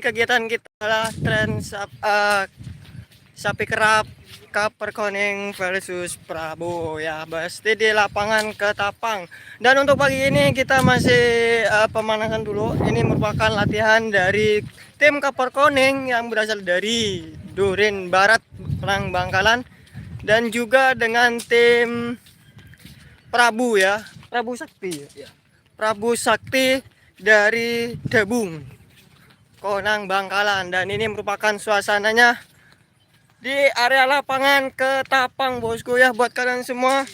kegiatan kita adalah sapi kerap Kaperkoning versus Prabu ya, pasti di lapangan Ketapang. Dan untuk pagi ini kita masih pemanasan dulu. Ini merupakan latihan dari tim Kaperkoning yang berasal dari Durin Barat, Penang Bangkalan, dan juga dengan tim Prabu ya, Prabu Sakti ya. Prabu Sakti dari Debung, Konang Bangkalan. Dan ini merupakan suasananya di area lapangan Ketapang bosku ya, buat kalian semua.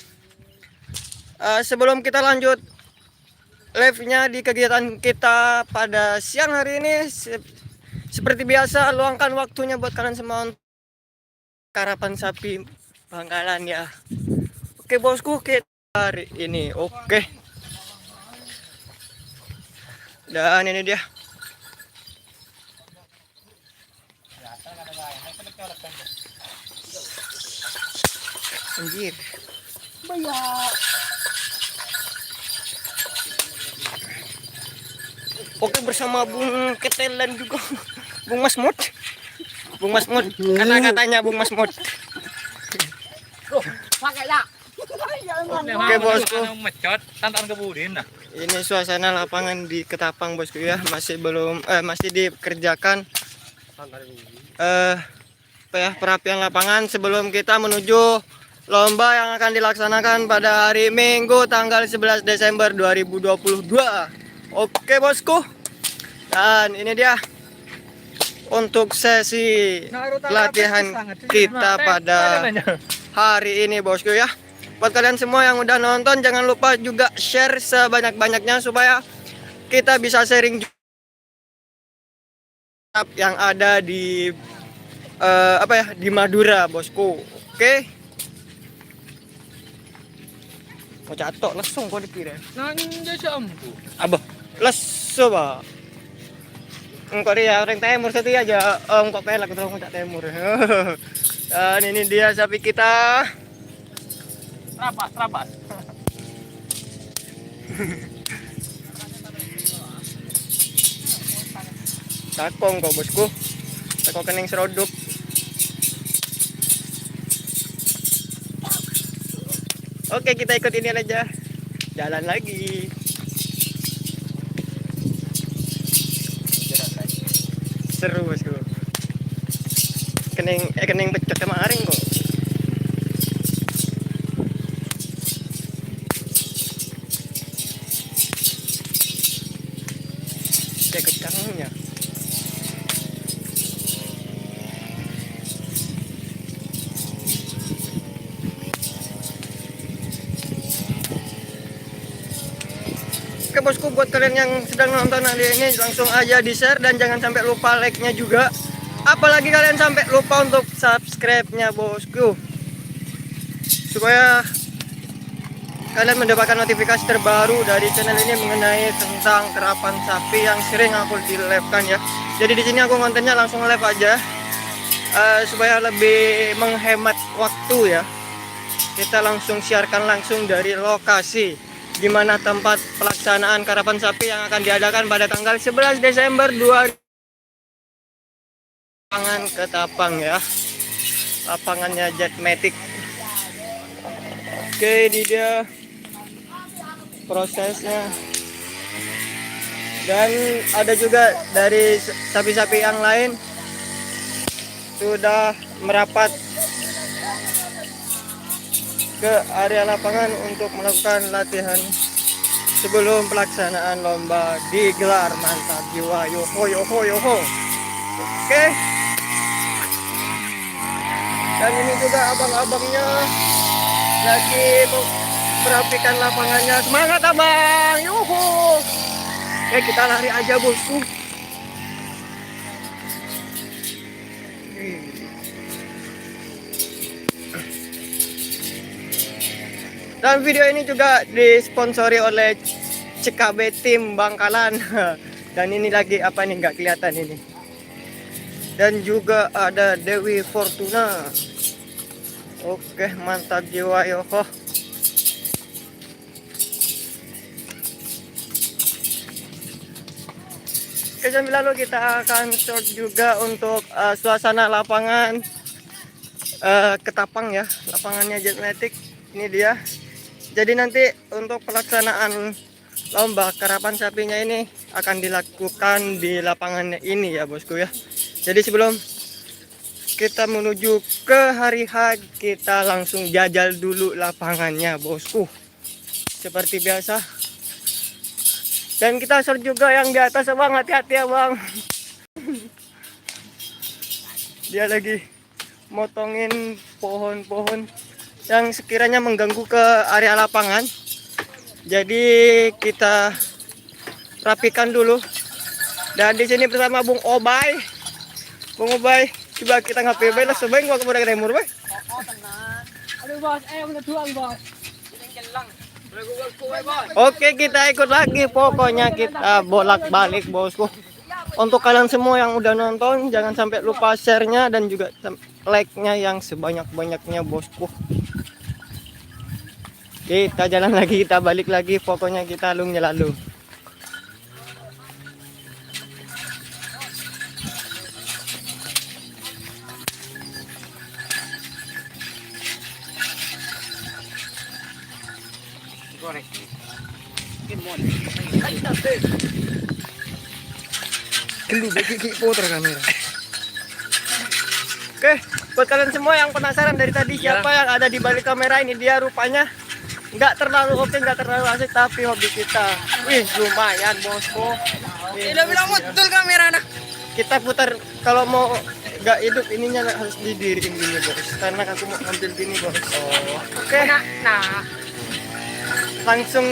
Sebelum kita lanjut live-nya di kegiatan kita pada siang hari ini, seperti biasa luangkan waktunya buat kalian semua untuk karapan sapi Bangkalan ya. Oke bosku, kita hari ini oke. Dan ini dia. Anjir. Banyak. Oke, bersama Bung Ketel dan juga Bung Masmud. Bung Masmud, kata-katanya Bung Masmud. Oke bosku. Ini suasana lapangan di Ketapang bosku ya, masih dikerjakan perapian lapangan sebelum kita menuju lomba yang akan dilaksanakan pada hari Minggu tanggal 11 Desember 2022. Oke bosku. Dan ini dia untuk sesi latihan kita pada hari ini bosku ya. Buat kalian semua yang udah nonton, jangan lupa juga share sebanyak-banyaknya supaya kita bisa sharing yang ada di di Madura bosku. Oke. Mau catok langsung kau dikira. Nanya jambu. Abah, lesu bah. Engkau dia orang timur satu aja. Engkau pelak terus ngocak timur. Dan ini dia sapi kita. Terabas. Takong kau bosku. Takong kening seroduk. Oke, kita ikut ini aja. Jalan lagi. Seru bosku. Kening pecah kemarin kok. Saya kecangnya. Oke bosku, buat kalian yang sedang nonton hari ini langsung aja di share dan jangan sampai lupa like-nya juga. Apalagi kalian sampai lupa untuk subscribe-nya bosku, supaya kalian mendapatkan notifikasi terbaru dari channel ini mengenai tentang kerapan sapi yang sering aku di live-kan ya. Jadi di sini aku kontennya langsung live aja supaya lebih menghemat waktu ya. Kita langsung siarkan langsung dari lokasi di mana tempat pelaksanaan karapan sapi yang akan diadakan pada tanggal 11 Desember 2000. Lapangan Ketapang ya. Lapangannya Jetmatic. Oke, ini dia prosesnya. Dan ada juga dari sapi-sapi yang lain sudah merapat ke area lapangan untuk melakukan latihan sebelum pelaksanaan lomba digelar. Mantap jiwa, yoho. Oke. Dan ini juga abang-abangnya lagi merapikan lapangannya. Semangat abang, yoho. Oke, kita lari aja bosku. Dan video ini juga disponsori oleh CKB Tim Bangkalan. Dan ini lagi apa nih, nggak kelihatan ini. Dan juga ada Dewi Fortuna. Oke, mantap jiwa yoho. Oke, sambil lalu kita akan short juga untuk suasana lapangan Ketapang ya, lapangannya Jetmatic. Ini dia. Jadi nanti untuk pelaksanaan lomba karapan sapinya ini akan dilakukan di lapangannya ini ya bosku ya. Jadi sebelum kita menuju ke hari H, kita langsung jajal dulu lapangannya bosku. Seperti biasa. Dan kita short juga yang di atas bang, hati-hati ya bang. Dia lagi motongin pohon-pohon yang sekiranya mengganggu ke area lapangan. Jadi kita rapikan dulu. Dan di sini bersama Bung Obay. Bung Obay, coba kita ngapain lah sebeng gua kepada remur bay. Oh, tenang. Aduh bos, udah tuang bos. Oke, kita ikut lagi. Pokoknya kita bolak-balik bosku. Untuk kalian semua yang udah nonton, jangan sampai lupa share-nya dan juga like-nya yang sebanyak-banyaknya bosku. Kita jalan lagi, kita balik lagi. Pokoknya kita lungnya lalu. Kelu bagi putar kamera. Oke, buat kalian semua yang penasaran dari tadi siapa yang ada di balik kamera, ini dia rupanya. Nggak terlalu oke, nggak terlalu asik, tapi hobi kita. Wih, lumayan bosku. Udah bilang betul kamera nah. Kita putar kalau mau nggak hidup ininya harus didiriin gini bos. Karena aku mau ngambil gini bos. Oh, oke. Nah. Langsung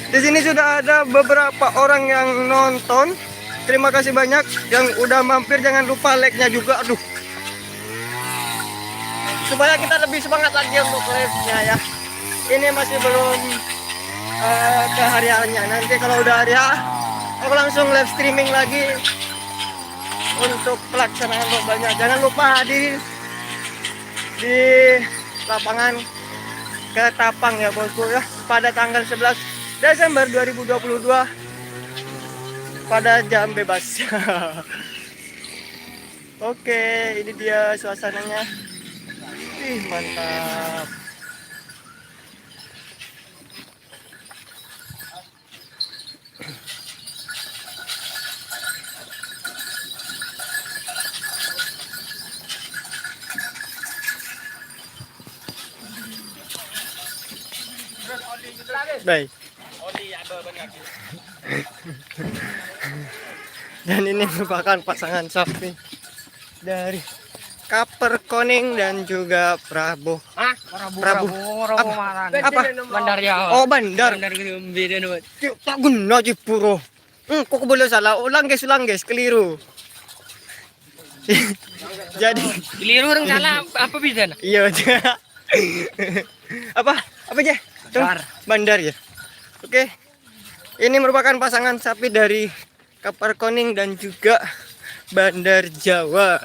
di sini sudah ada beberapa orang yang nonton. Terima kasih banyak yang udah mampir. Jangan lupa like-nya juga. Aduh. Supaya kita lebih semangat lagi untuk live-nya ya. Ini masih belum ke hari harinya. Nanti kalau udah hari H, aku langsung live streaming lagi untuk pelaksanaan lombanya. Jangan lupa hadir di lapangan Ketapang ya bosku ya, pada tanggal 11 Desember 2022 pada jam bebas. Oke, ini dia suasananya. Ih, mantap. Baik. Dan ini merupakan pasangan sapi dari Kaper Koning dan juga Prabu. Prabu. Apa? Bandar ya. Oh, bandar. Bandar beda nih. Tak guna Jepuro. Kok boleh salah. Ulang guys, keliru. Jadi Keliru orang salah apa bisa? iya. Apa aja? Bandar ya. Oke. Ini merupakan pasangan sapi dari Kaper Koning dan juga Bandar Jawa.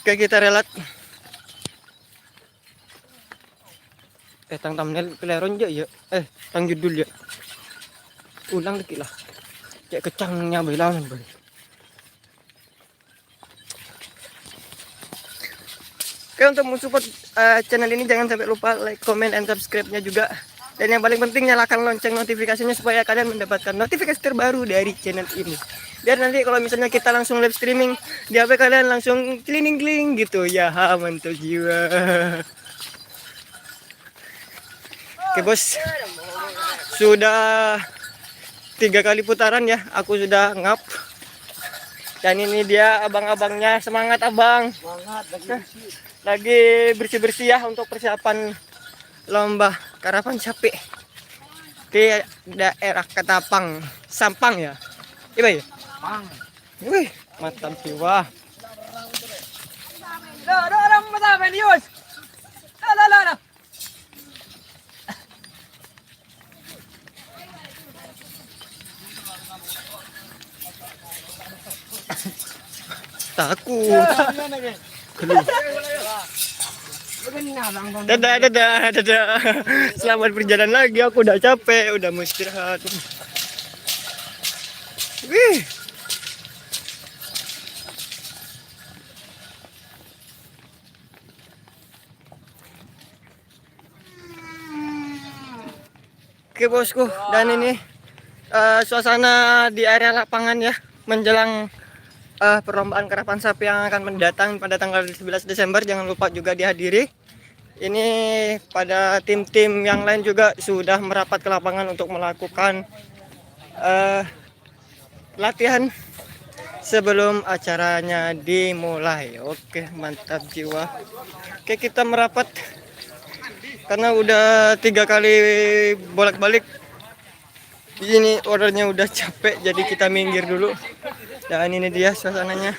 Oke, kita relat. Tang thumbnail keleron aja ya. Tang judul ya. Ulang dikit lah. Cek kecangnya bilang. Oke, untuk mensupport channel ini jangan sampai lupa like, comment, and subscribe-nya juga. Dan yang paling penting nyalakan lonceng notifikasinya supaya kalian mendapatkan notifikasi terbaru dari channel ini. Biar nanti kalau misalnya kita langsung live streaming di HP kalian langsung keliling-keliling gitu ya, mantap jiwa. Oke bos, sudah 3 kali putaran ya, aku sudah ngap. Dan ini dia abang-abangnya, semangat abang. Semangat Lagi bersih-bersih ya untuk persiapan lomba karapan sapi di daerah Ketapang, Sampang ya. Iya ya. Pang. Wih, mantap jiwa. Orang mata Benius. Lah. Takut. Gelu. Dadah, dadah, dadah. Selamat berjalan lagi. Aku udah capek, udah mau istirahat. Wih. Oke bosku, dan ini suasana di area lapangan ya menjelang perlombaan karapan sapi yang akan mendatang pada tanggal 11 Desember. Jangan lupa juga dihadiri. Ini pada tim-tim yang lain juga sudah merapat ke lapangan untuk melakukan latihan sebelum acaranya dimulai. Oke, mantap jiwa. Oke, kita merapat karena udah 3 kali bolak-balik. Ini ordernya udah capek, jadi kita minggir dulu. Dan ini dia suasananya.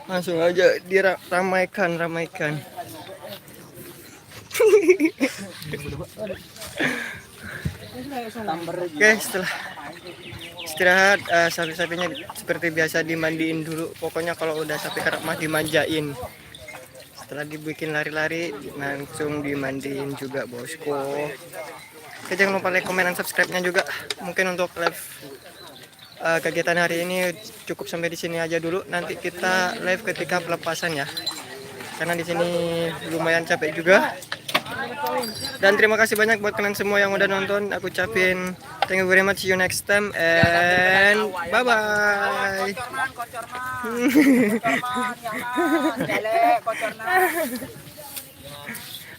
Langsung aja diramaikan. Oke, setelah istirahat sapi-sapinya seperti biasa dimandiin dulu. Pokoknya kalau udah sapi kerap mah dimanjain. Setelah dibikin lari-lari langsung dimandiin juga bosku. Oke, jangan lupa like, komen, dan subscribe-nya juga. Mungkin untuk live kegiatan hari ini cukup sampai di sini aja dulu. Nanti kita live ketika pelepasan ya. Karena di sini lumayan capek juga. Dan terima kasih banyak buat kalian semua yang udah nonton. Aku ucapin thank you very much. See you next time and bye bye.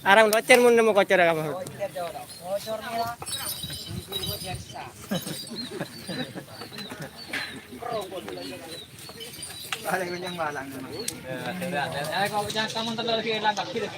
Arang kocer mun nemu kocer kamu. Ada yang balang. Kalau jangan kamu terlalu langkah kiri.